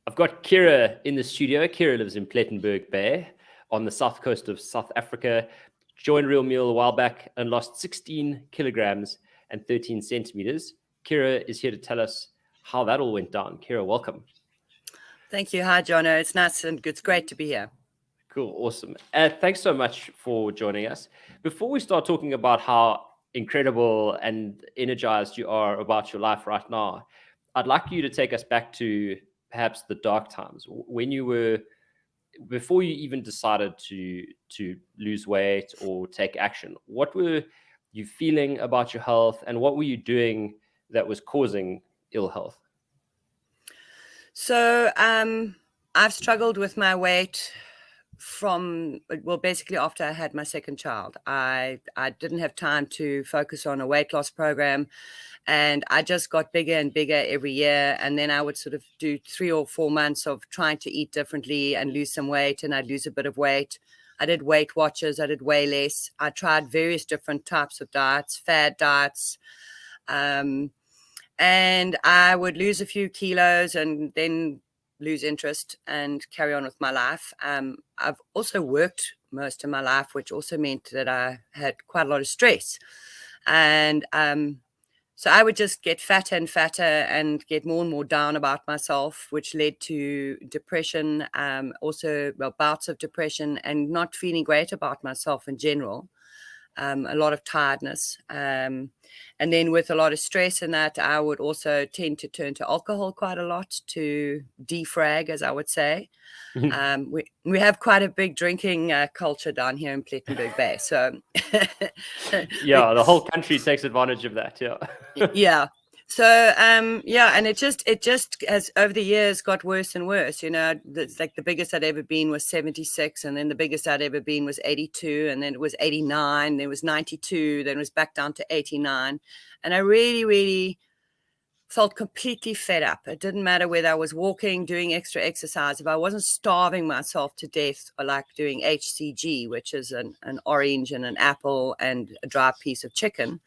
I've got Kira in the studio. Kira lives in Plettenberg Bay on the south coast of South Africa. Joined Real Meal a while back and lost 16 kilograms and 13 centimeters. Kira is here to tell us how that all went down. Kira, welcome. Thank you. Hi, Jonno. It's nice and it's great to be here. Cool. Awesome. Thanks so much for joining us. Before we start talking about how incredible and energized you are about your life right now, I'd like you to take us back to perhaps the dark times when you were, before you even decided to lose weight or take action. What were you feeling about your health, and what were you doing that was causing ill health? So I've struggled with my weight basically after I had my second child. I didn't have time to focus on a weight loss program, and I just got bigger and bigger every year. And then I would sort of do 3 or 4 months of trying to eat differently and lose some weight, and I'd lose a bit of weight. I did Weight Watchers. I did way less. I tried various different types of diets, fad diets, and I would lose a few kilos and then lose interest and carry on with my life. I've also worked most of my life, which also meant that I had quite a lot of stress. And so I would just get fatter and fatter and get more and more down about myself, which led to depression, also bouts of depression and not feeling great about myself in general. A lot of tiredness. And then with a lot of stress in that, I would also tend to turn to alcohol quite a lot to defrag, as I would say. We have quite a big drinking culture down here in Plettenberg Bay. So yeah, the whole country takes advantage of that. Yeah. Yeah. So, and it just has over the years got worse and worse. You know, it's like the biggest I'd ever been was 76. And then the biggest I'd ever been was 82. And then it was 89. Then it was 92. Then it was back down to 89. And I really, really felt completely fed up. It didn't matter whether I was walking, doing extra exercise. If I wasn't starving myself to death, or like doing HCG, which is an orange and an apple and a dry piece of chicken,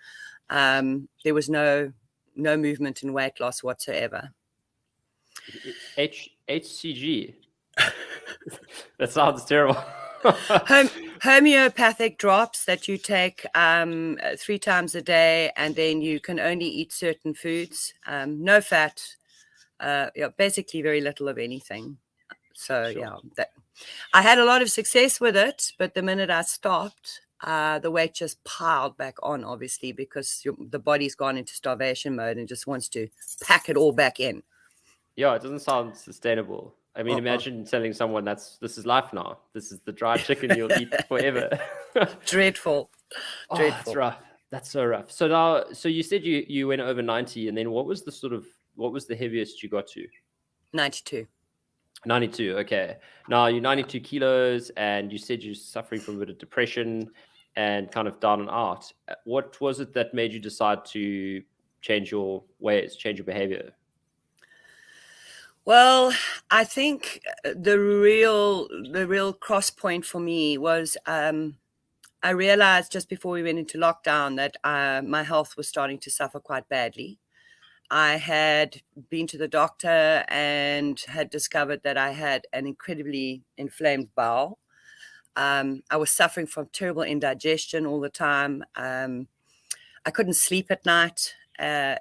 there was no movement in weight loss whatsoever. HCG. That sounds terrible. Homeopathic drops that you take 3 times a day, and then you can only eat certain foods, no fat, basically very little of anything. So sure. I had a lot of success with it, but the minute I stopped, the weight just piled back on, obviously, because the body's gone into starvation mode and just wants to pack it all back in. Yeah, it doesn't sound sustainable. I mean, imagine telling someone this is life now. This is the dry chicken you'll eat forever. Dreadful. That's rough. That's so rough. So you said you went over 90, and then what was the heaviest you got to? 92. 92. Okay. Now you're 92 kilos, and you said you're suffering from a bit of depression and kind of down and out. What was it that made you decide to change your ways, change your behavior? Well, I think the real cross point for me was I realized just before we went into lockdown that my health was starting to suffer quite badly. I had been to the doctor and had discovered that I had an incredibly inflamed bowel. I was suffering from terrible indigestion all the time. I couldn't sleep at night. I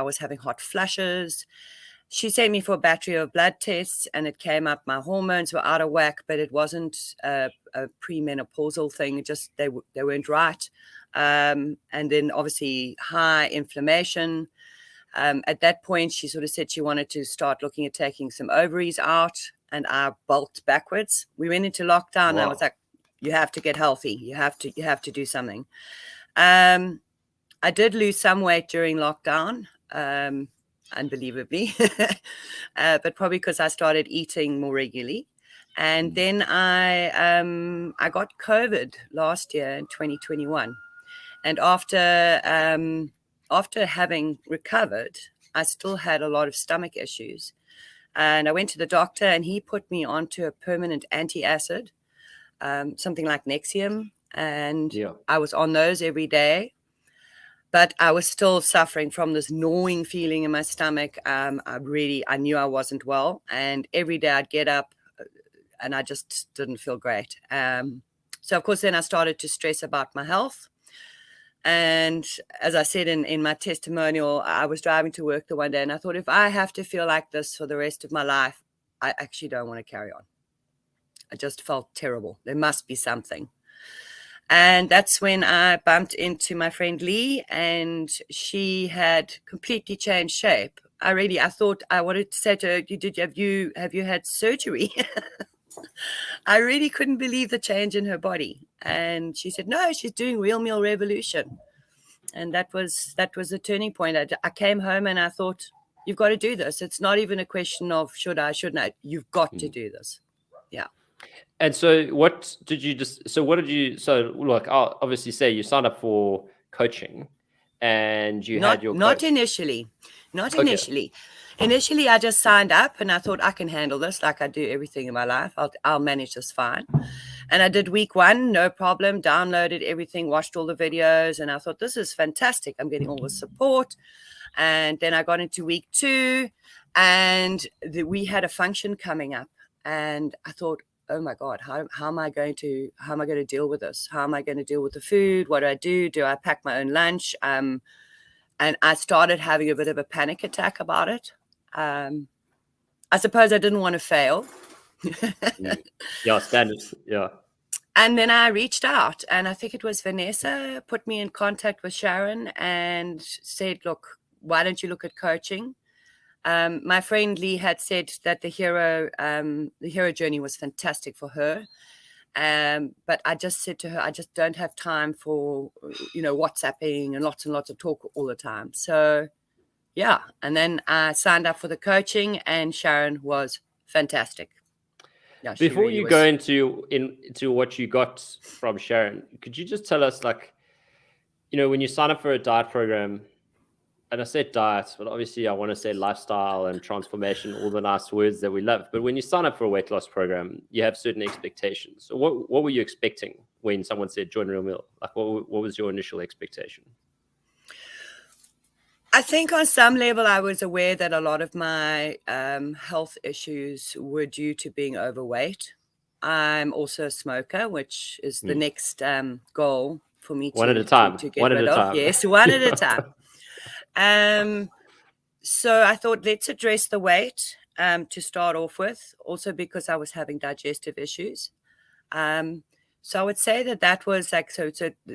was having hot flushes. She sent me for a battery of blood tests, and it came up my hormones were out of whack, but it wasn't a premenopausal thing. Just they weren't right. And then obviously high inflammation. At that point, she sort of said she wanted to start looking at taking some ovaries out, and I bulked backwards. We went into lockdown. Wow. And I was like, you have to get healthy. You have to do something. I did lose some weight during lockdown. Unbelievably, but probably because I started eating more regularly. And then I got COVID last year in 2021. And after having recovered, I still had a lot of stomach issues. And I went to the doctor, and he put me onto a permanent antacid, something like Nexium. And I was on those every day. but I was still suffering from this gnawing feeling in my stomach. I knew I wasn't well, and every day I'd get up and I just didn't feel great. So of course, then I started to stress about my health. And as I said in my testimonial, I was driving to work the one day and I thought, if I have to feel like this for the rest of my life, I actually don't want to carry on. I just felt terrible. There must be something. And that's when I bumped into my friend Lee, and she had completely changed shape. I thought I wanted to say to her, have you had surgery? I really couldn't believe the change in her body. And she said, no, she's doing Real Meal Revolution. And that was the turning point. I came home and I thought, you've got to do this. It's not even a question of should I, shouldn't I? You've got to do this. Yeah. And so what did you look, I'll obviously say you signed up for coaching and you had your not initially. Initially, I just signed up and I thought I can handle this like I do everything in my life. I'll manage this fine. And I did week 1, no problem, downloaded everything, watched all the videos, and I thought, this is fantastic. I'm getting all the support. And then I got into week 2 and we had a function coming up. And I thought, oh my God, how am I going to deal with this? How am I going to deal with the food? What do? Do I pack my own lunch? And I started having a bit of a panic attack about it. I suppose I didn't want to fail. Yeah, standard. Yeah. And then I reached out, and I think it was Vanessa put me in contact with Sharon and said, look, why don't you look at coaching? My friend Lee had said that the hero journey was fantastic for her. But I just said to her, I just don't have time for, WhatsApping and lots of talk all the time. So, yeah. And then I signed up for the coaching, and Sharon was fantastic. Yeah, before really you go into what you got from Sharon, could you just tell us, when you sign up for a diet program, and I said diet, but obviously I want to say lifestyle and transformation, all the nice words that we love. But when you sign up for a weight loss program, you have certain expectations. So what were you expecting when someone said join Real Meal? Like what was your initial expectation? I think on some level I was aware that a lot of my health issues were due to being overweight. I'm also a smoker, which is the next goal for me one at a time. To get rid of. Yes, one at a time. So I thought, let's address the weight to start off with, also because I was having digestive issues. So I would say that was so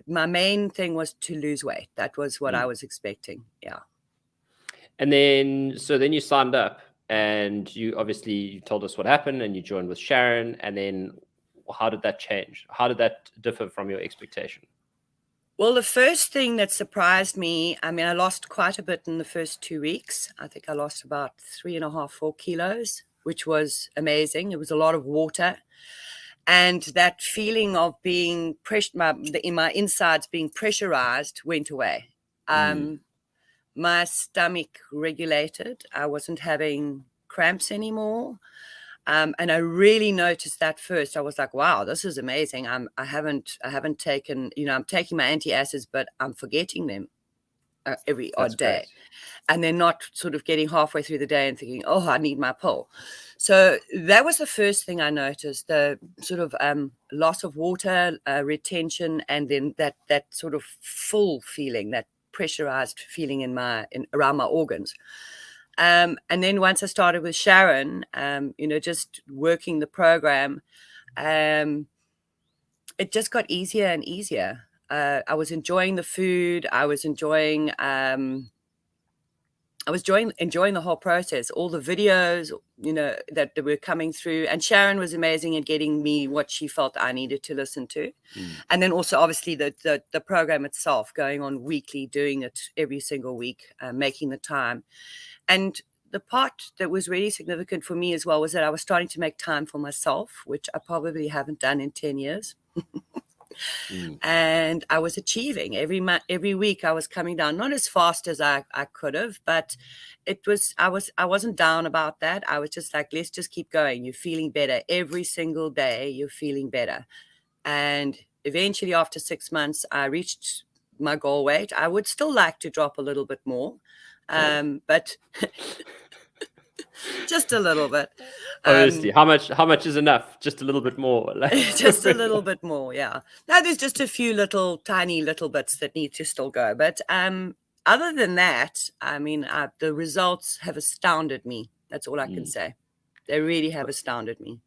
my main thing was to lose weight. That was what I was expecting. Yeah. And then you signed up, and you told us what happened, and you joined with Sharon. And then how did that change? How did that differ from your expectation? Well, the first thing that surprised me, I lost quite a bit in the first 2 weeks. I think I lost about 3.5, 4 kilos, which was amazing. It was a lot of water. And that feeling of being in my insides being pressurized went away. My stomach regulated. I wasn't having cramps anymore. And I really noticed that first. I was like, wow, this is amazing. I haven't taken, I'm taking my antacids, but I'm forgetting them every odd day. And then not sort of getting halfway through the day and thinking, oh, I need my pill. So that was the first thing I noticed, the sort of loss of water, retention, and then that sort of full feeling, that pressurized feeling around my organs. And then once I started with Sharon, just working the program, it just got easier and easier. I was enjoying the food. I was enjoying the whole process, all the videos, that were coming through. And Sharon was amazing at getting me what she felt I needed to listen to. And then also, obviously, the program itself, going on weekly, doing it every single week, making the time. And the part that was really significant for me as well was that I was starting to make time for myself, which I probably haven't done in 10 years. And I was achieving every week. I was coming down, not as fast as I could have, but I wasn't down about that. I was just like, let's just keep going. You're feeling better every single day. You're feeling better. And eventually after 6 months, I reached my goal weight. I would still like to drop a little bit more, but just a little bit. Obviously, how much is enough? Just a little bit more. Just a little bit more, yeah. Now there's just a few tiny little bits that need to still go, but other than that, I mean, the results have astounded me. That's all I can say. They really have astounded me.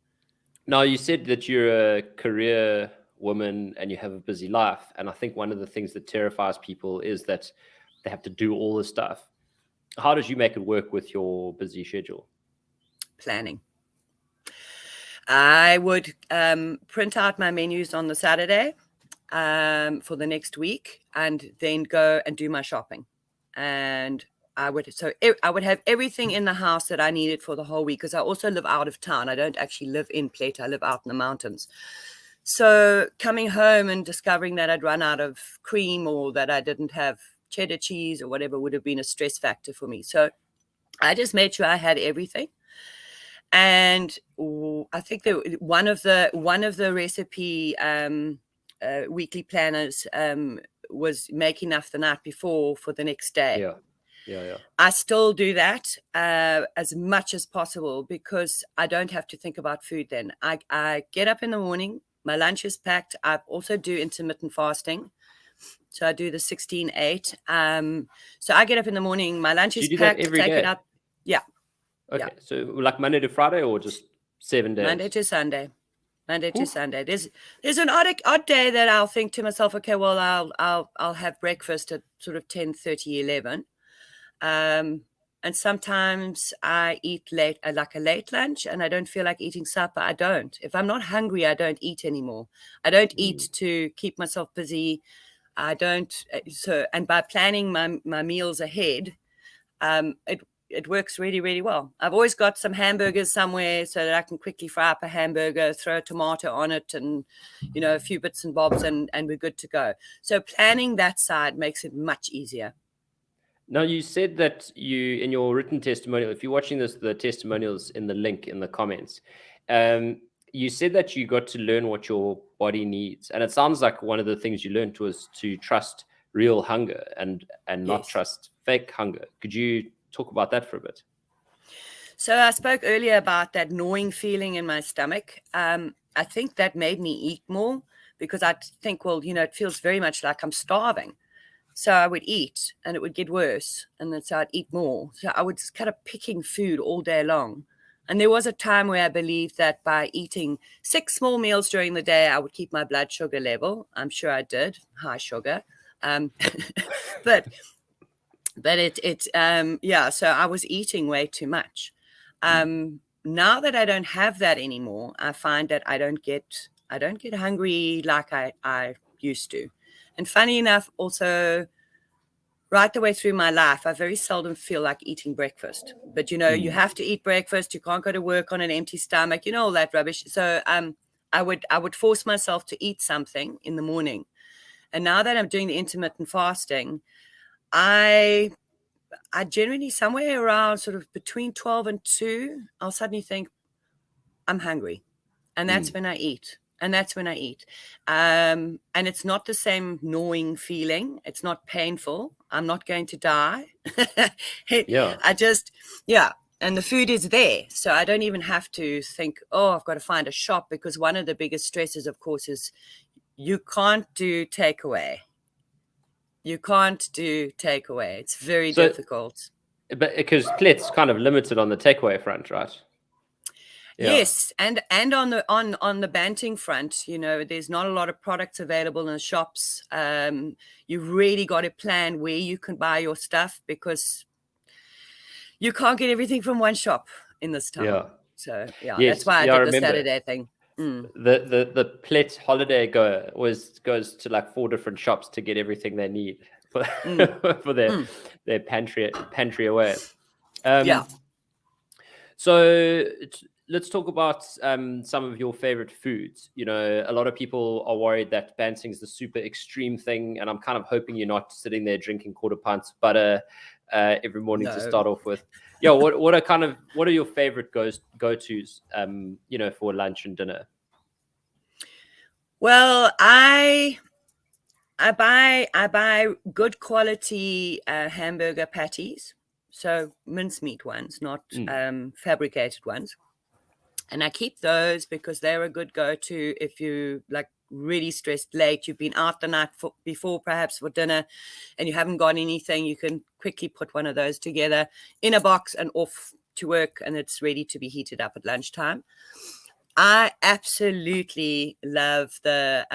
Now, you said that you're a career woman and you have a busy life, and I think one of the things that terrifies people is that they have to do all this stuff. How did you make it work with your busy schedule? Planning. I would print out my menus on the Saturday for the next week, and then go and do my shopping. And I would have everything in the house that I needed for the whole week, because I also live out of town. I don't actually live in Plet. I live out in the mountains. So coming home and discovering that I'd run out of cream, or that I didn't have cheddar cheese or whatever, would have been a stress factor for me. So I just made sure I had everything. And I think that one of the recipe weekly planners was make enough the night before for the next day. Yeah. I still do that as much as possible, because I don't have to think about food then. I get up in the morning, my lunch is packed. I also do intermittent fasting. So I do the 16-8. So I get up in the morning, my lunch is packed, take it up. Yeah. Okay, yeah. So like Monday to Friday, or just 7 days? Monday to Sunday. There's an odd day that I'll think to myself, okay, well, I'll have breakfast at sort of 10:30, 11. And sometimes I eat late, like a late lunch, and I don't feel like eating supper. I don't. If I'm not hungry, I don't eat anymore. I don't eat to keep myself busy. I don't. So, and by planning my meals ahead, it works really, really well. I've always got some hamburgers somewhere so that I can quickly fry up a hamburger, throw a tomato on it, and, a few bits and bobs, and we're good to go. So planning that side makes it much easier. Now, you said that in your written testimonial, if you're watching this, the testimonials in the link in the comments, you said that you got to learn what your body needs. And it sounds like one of the things you learned was to trust real hunger and not trust fake hunger. Could you talk about that for a bit? So I spoke earlier about that gnawing feeling in my stomach. I think that made me eat more, because I think, well, it feels very much like I'm starving. So I would eat and it would get worse. And then so I'd eat more. So I was kind of picking food all day long. And there was a time where I believed that by eating 6 small meals during the day, I would keep my blood sugar level. I'm sure I did, high sugar. But so I was eating way too much. Now that I don't have that anymore, I find that I don't get hungry like I used to. And funny enough, also, right the way through my life, I very seldom feel like eating breakfast. But, you have to eat breakfast. You can't go to work on an empty stomach, all that rubbish. So I would force myself to eat something in the morning. And now that I'm doing the intermittent fasting, I generally, somewhere around sort of between 12 and 2, I'll suddenly think, I'm hungry. And that's when I eat. And it's not the same gnawing feeling. It's not painful. I'm not going to die. And the food is there. So I don't even have to think, I've got to find a shop, because one of the biggest stresses, of course, is you can't do takeaway. It's very difficult. But because Plet's kind of limited on the takeaway front, right? Yeah. Yes, and on the banting front, there's not a lot of products available in the shops. You really got to plan where you can buy your stuff, because you can't get everything from one shop in this town. Yeah. So that's why I did the Saturday thing. The Plet holiday goer goes to like 4 different shops to get everything they need for their pantry away. So let's talk about some of your favorite foods. A lot of people are worried that banting is the super extreme thing, and I'm kind of hoping you're not sitting there drinking quarter pints of butter every morning to start off with. What are your favorite go-tos for lunch and dinner? Well, I I buy good quality hamburger patties, so mincemeat ones, not fabricated ones. And I keep those because they're a good go-to if you like really stressed late, you've been out the night before perhaps for dinner and you haven't got anything, you can quickly put one of those together in a box and off to work, and it's ready to be heated up at lunchtime. I absolutely love the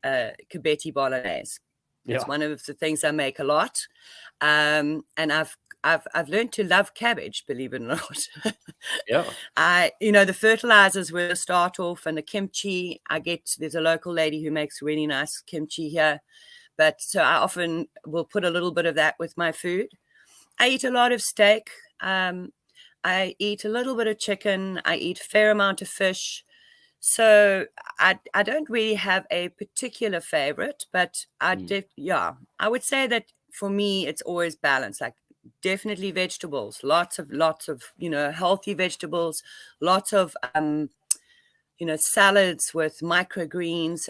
Cabetti bolognese. It's one of the things I make a lot. And I've learned to love cabbage, believe it or not. The fertilizers were the start off, and the kimchi there's a local lady who makes really nice kimchi here. But so I often will put a little bit of that with my food. I eat a lot of steak. I eat a little bit of chicken. I eat a fair amount of fish. So I don't really have a particular favorite, but I would say that for me, it's always balanced. Like definitely vegetables, lots of, healthy vegetables, lots of, salads with microgreens,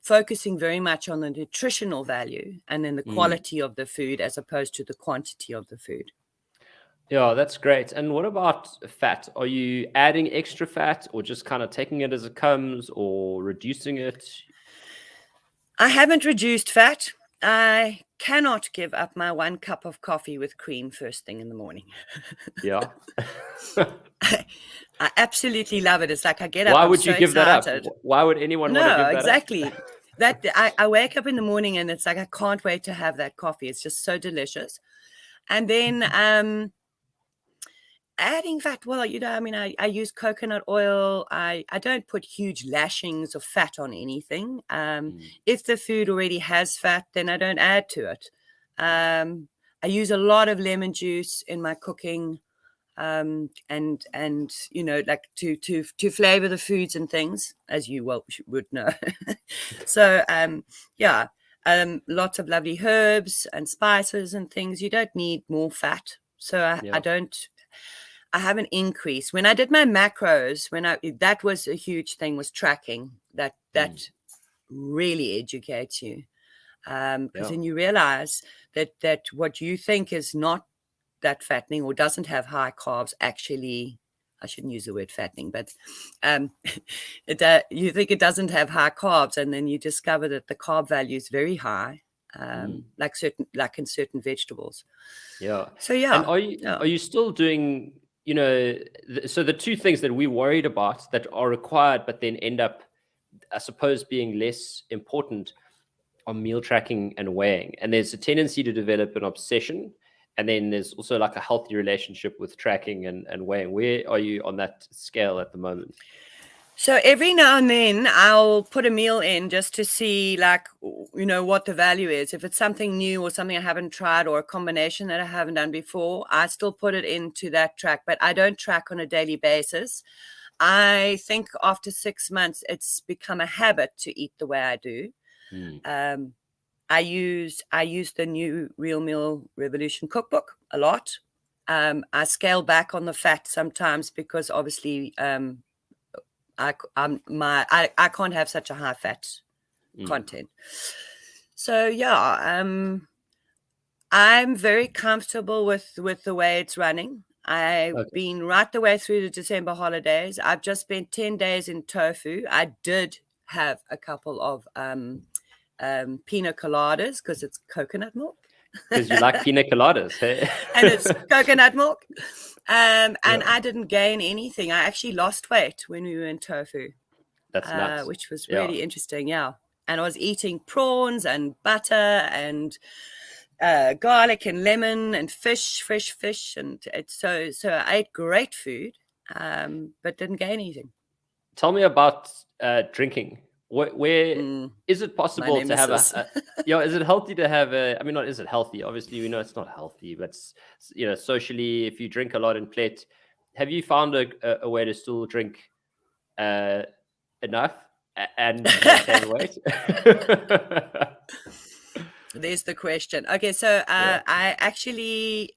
focusing very much on the nutritional value and then the quality of the food as opposed to the quantity of the food. Yeah, that's great. And what about fat? Are you adding extra fat or just kind of taking it as it comes or reducing it? I haven't reduced fat. I cannot give up my 1 cup of coffee with cream first thing in the morning. Yeah. I absolutely love it. It's like I get up. Why would you give that up? Why would anyone want to give that exactly. up? That I wake up in the morning and it's like I can't wait to have that coffee. It's just so delicious. And then adding fat, well, I use coconut oil. I don't put huge lashings of fat on anything. If the food already has fat, then I don't add to it. I use a lot of lemon juice in my cooking, and like to flavor the foods and things, as you would know. So lots of lovely herbs and spices and things. You don't need more fat. So I haven't increased. When I did my macros, that was a huge thing, was tracking. That really educates you, because then you realize that what you think is not that fattening or doesn't have high carbs, actually, I shouldn't use the word fattening, but you think it doesn't have high carbs, and then you discover that the carb value is very high, like in certain vegetables. Yeah. So yeah. And are you still doing? So the two things that we worried about that are required, but then end up, I suppose, being less important are meal tracking and weighing. And there's a tendency to develop an obsession. And then there's also like a healthy relationship with tracking and weighing. Where are you on that scale at the moment? So every now and then I'll put a meal in just to see, like, what the value is. If it's something new or something I haven't tried or a combination that I haven't done before, I still put it into that track, but I don't track on a daily basis. I think after 6 months, it's become a habit to eat the way I do. I use the new Real Meal Revolution cookbook a lot. I scale back on the fat sometimes because obviously, I can't have such a high fat content. So I'm very comfortable with the way it's running. I've been right the way through the December holidays. I've just spent 10 days in tofu. I did have a couple of pina coladas because it's coconut milk. Because you like pina coladas, hey? And it's coconut milk. And I didn't gain anything. I actually lost weight when we were in tofu. That's nuts. Which was really interesting, And I was eating prawns and butter and garlic and lemon and fresh fish. And so I ate great food, but didn't gain anything. Tell me about drinking. Where is it possible to have is it healthy to have not is it healthy? Obviously, we know it's not healthy, but socially, if you drink a lot in Plet, have you found a way to still drink enough and maintain weight? There's the question. Okay, so I actually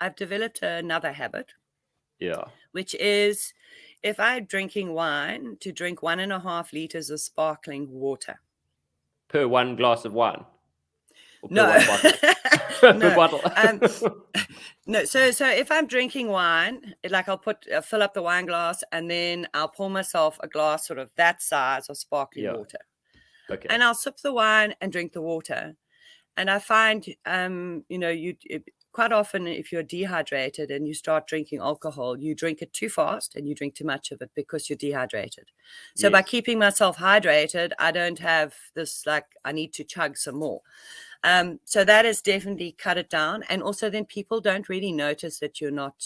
I've developed another habit. Which is, if I'm drinking wine, to drink 1.5 liters of sparkling water. per one glass of wine? Or per No. one bottle? Per No. bottle. No. So if I'm drinking wine, like I'll fill up the wine glass, and then I'll pour myself a glass sort of that size of sparkling water. Okay. And I'll sip the wine and drink the water. And I find, quite often if you're dehydrated and you start drinking alcohol, you drink it too fast and you drink too much of it because you're dehydrated. So by keeping myself hydrated, I don't have this like I need to chug some more. So that has definitely cut it down. And also then people don't really notice that you're not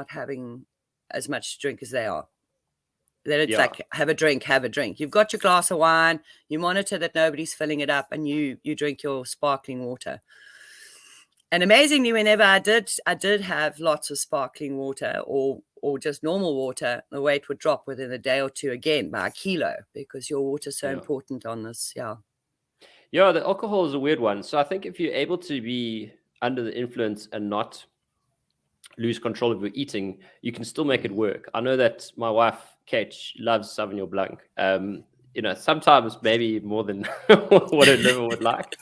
having as much drink as they are. That it's like, have a drink. You've got your glass of wine, you monitor that nobody's filling it up, and you drink your sparkling water. And amazingly, whenever I did have lots of sparkling water or just normal water, the weight would drop within a day or two again by a kilo, because your water is so important on this. Yeah, the alcohol is a weird one. So I think if you're able to be under the influence and not lose control of your eating, you can still make it work. I know that my wife, Kate, loves Sauvignon Blanc. Sometimes maybe more than what her liver would like.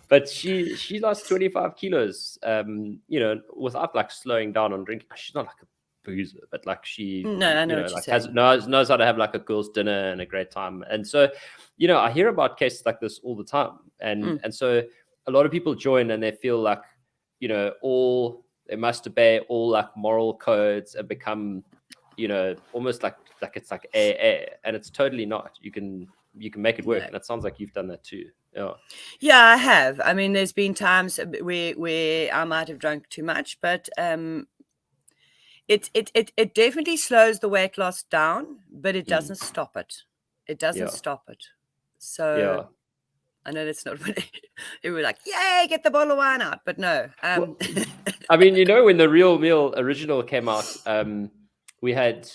But she lost 25 kilos, without like slowing down on drinking. She's not like a boozer, but like she knows how to have like a girl's dinner and a great time. And so, I hear about cases like this all the time. And so a lot of people join and they feel like, they must obey all like moral codes and become, almost like it's like AA, and it's totally not. You can make it work, and it sounds like you've done that too. Yeah, I have. I mean, there's been times where I might have drunk too much, but it definitely slows the weight loss down, but it doesn't stop it. It doesn't stop it. So I know that's not what it was like. Yay, get the bottle of wine out, but no. Well, I mean, when the Real Meal original came out, we had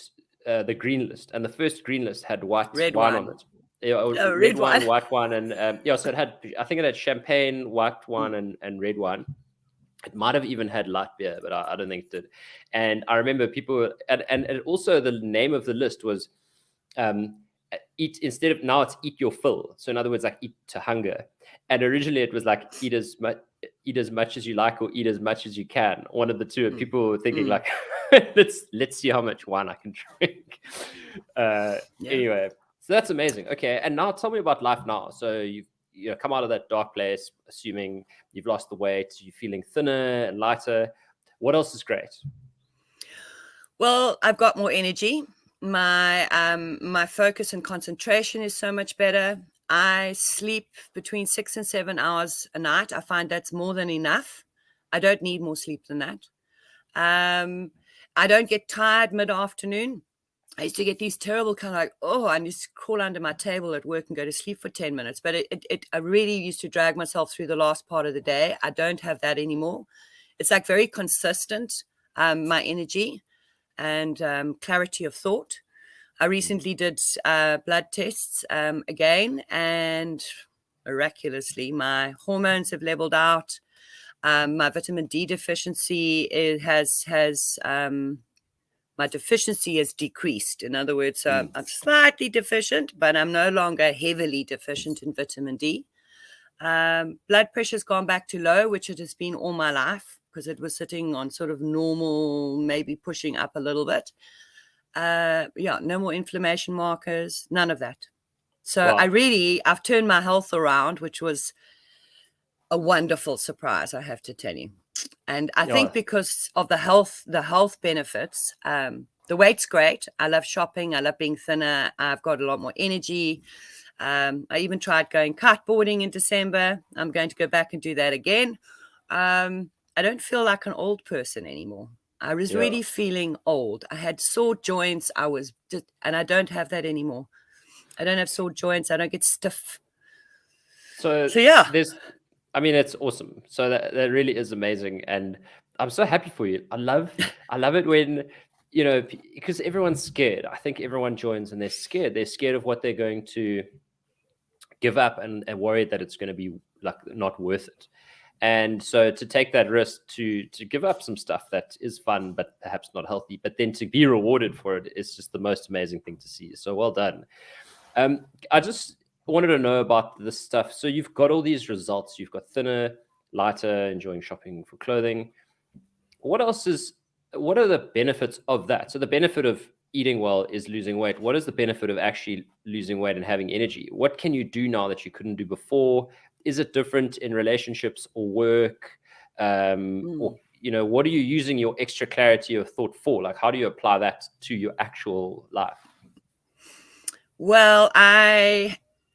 the green list, and the first green list had red wine on it. Red wine, white wine, and so I think it had champagne, white wine, and red wine. It might have even had light beer, but I don't think it did. And I remember people, and also the name of the list was eat, instead of now it's eat your fill. So in other words, like eat to hunger. And originally it was like eat as much as you like or eat as much as you can. One of the two. People were thinking like, let's see how much wine I can drink. Anyway, so that's amazing. Okay, and now tell me about life now. So you've come out of that dark place, assuming you've lost the weight, you're feeling thinner and lighter. What else is great? Well, I've got more energy. My focus and concentration is so much better. I sleep between 6 and 7 hours a night. I find that's more than enough. I don't need more sleep than that. I don't get tired mid-afternoon. I used to get these terrible kind of like, I need to crawl under my table at work and go to sleep for 10 minutes. But I really used to drag myself through the last part of the day. I don't have that anymore. It's like very consistent, my energy and clarity of thought. I recently did blood tests again, and miraculously, my hormones have leveled out. My vitamin D deficiency my deficiency has decreased. In other words, I'm slightly deficient, but I'm no longer heavily deficient in vitamin D. Blood pressure's gone back to low, which it has been all my life, because it was sitting on sort of normal, maybe pushing up a little bit. No more inflammation markers, none of that. So wow. I've turned my health around, which was a wonderful surprise, I have to tell you. And I think because of the health benefits, the weight's great. I love shopping. I love being thinner. I've got a lot more energy. I even tried going kite boarding in December. I'm going to go back and do that again. I don't feel like an old person anymore. I was really feeling old. I had sore joints. And I don't have that anymore. I don't have sore joints. I don't get stiff. So yeah. It's awesome. So that really is amazing. And I'm so happy for you. I love it when, because everyone's scared. I think everyone joins and they're scared. They're scared of what they're going to give up and worried that it's going to be like not worth it. And so to take that risk to give up some stuff that is fun, but perhaps not healthy, but then to be rewarded for it is just the most amazing thing to see. So well done. wanted to know about this stuff. So you've got all these results. You've got thinner, lighter, enjoying shopping for clothing. What are the benefits of that? So the benefit of eating well is losing weight. What is the benefit of actually losing weight and having energy? What can you do now that you couldn't do before? Is it different in relationships or work? Or, what are you using your extra clarity of thought for? Like, how do you apply that to your actual life? Well,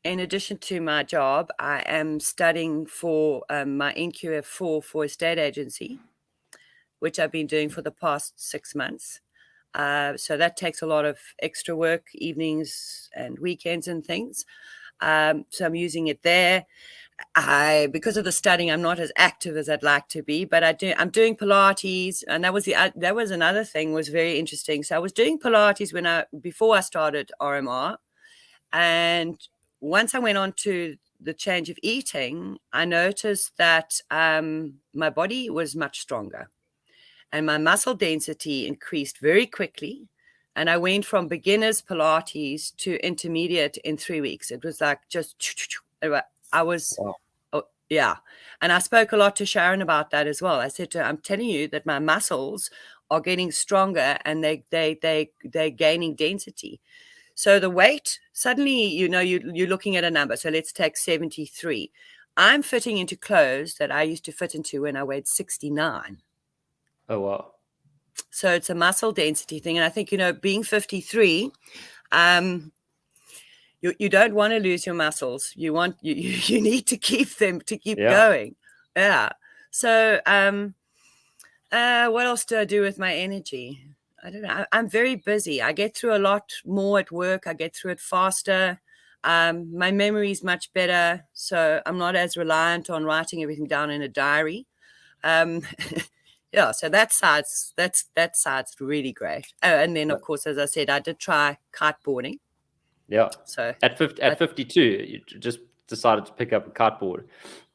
in addition to my job, I am studying for my NQF4 for a state agency, which I've been doing for the past 6 months. So that takes a lot of extra work, evenings and weekends and things. So I'm using it there. Because of the studying, I'm not as active as I'd like to be, but I'm doing Pilates, and that was another thing was very interesting. So I was doing Pilates before I started RMR, and once I went on to the change of eating, I noticed that my body was much stronger, and my muscle density increased very quickly. And I went from beginner's Pilates to intermediate in 3 weeks. It was like just I was, Wow. oh, yeah. And I spoke a lot to Sharon about that as well. I said to her, I'm telling you that my muscles are getting stronger and they're gaining density. So the weight, suddenly, you're looking at a number. So let's take 73. I'm fitting into clothes that I used to fit into when I weighed 69. Oh, wow. So it's a muscle density thing. And I think, being 53, you don't want to lose your muscles. You need to keep them to keep going. Yeah. So what else do I do with my energy? I don't know. I'm very busy. I get through a lot more at work. I get through it faster. My memory is much better. So I'm not as reliant on writing everything down in a diary. Yeah, so that side's really great. Oh, and then of course, as I said, I did try kite boarding. Yeah. So at 52, you just decided to pick up a kite board.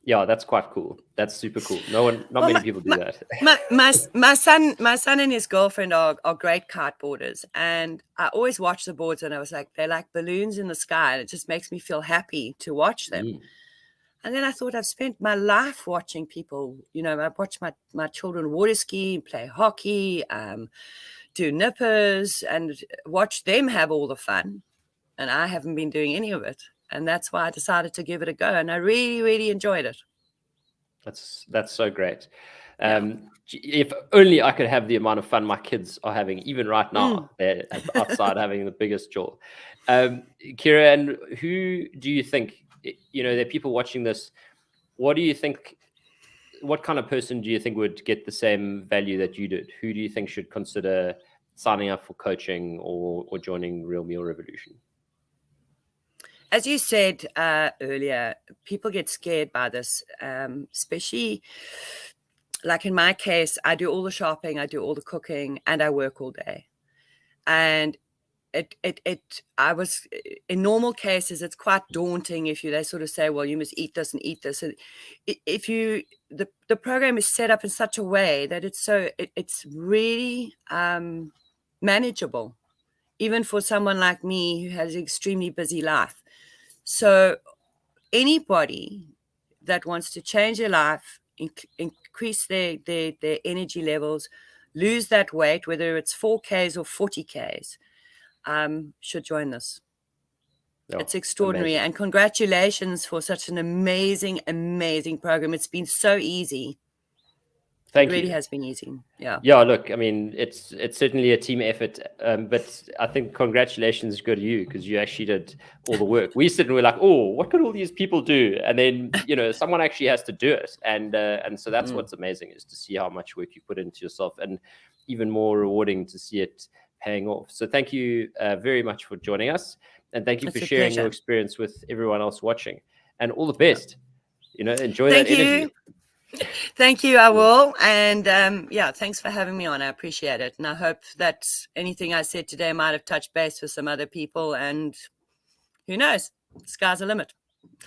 Yeah, that's quite cool. That's super cool. Not many people do that. My son and his girlfriend are great kite boarders, and I always watch the boards, and I was like, they're like balloons in the sky, and it just makes me feel happy to watch them. And then I thought, I've spent my life watching people, I watch my children water ski, play hockey, do nippers, and watch them have all the fun. And I haven't been doing any of it. And that's why I decided to give it a go. And I really, really enjoyed it. That's so great. If only I could have the amount of fun my kids are having, even right now. They're outside having the biggest joy. Kira, and who do you think, there are people watching this, what do you think, what kind of person do you think would get the same value that you did? Who do you think should consider signing up for coaching or joining Real Meal Revolution? As you said earlier, people get scared by this, especially like in my case, I do all the shopping, I do all the cooking, and I work all day. And I was, in normal cases, it's quite daunting if they sort of say, well, you must eat this and eat this. And the program is set up in such a way that it's really manageable, even for someone like me who has an extremely busy life. So anybody that wants to change their life, increase their energy levels, lose that weight, whether it's 4Ks or 40Ks, should join this. It's extraordinary. Amazing. And congratulations for such an amazing, amazing program. It's been so easy. Thank you. It really has been easy. Yeah. Yeah, look, I mean, it's certainly a team effort, but I think congratulations go to you because you actually did all the work. We sit and we're like, oh, what could all these people do? And then, someone actually has to do it. And so that's what's amazing, is to see how much work you put into yourself, and even more rewarding to see it paying off. So thank you very much for joining us. And thank you for sharing your experience with everyone else watching. And all the best. Enjoy that energy. Thank you, I will. And thanks for having me on. I appreciate it. And I hope that anything I said today might have touched base with some other people. And who knows, the sky's the limit.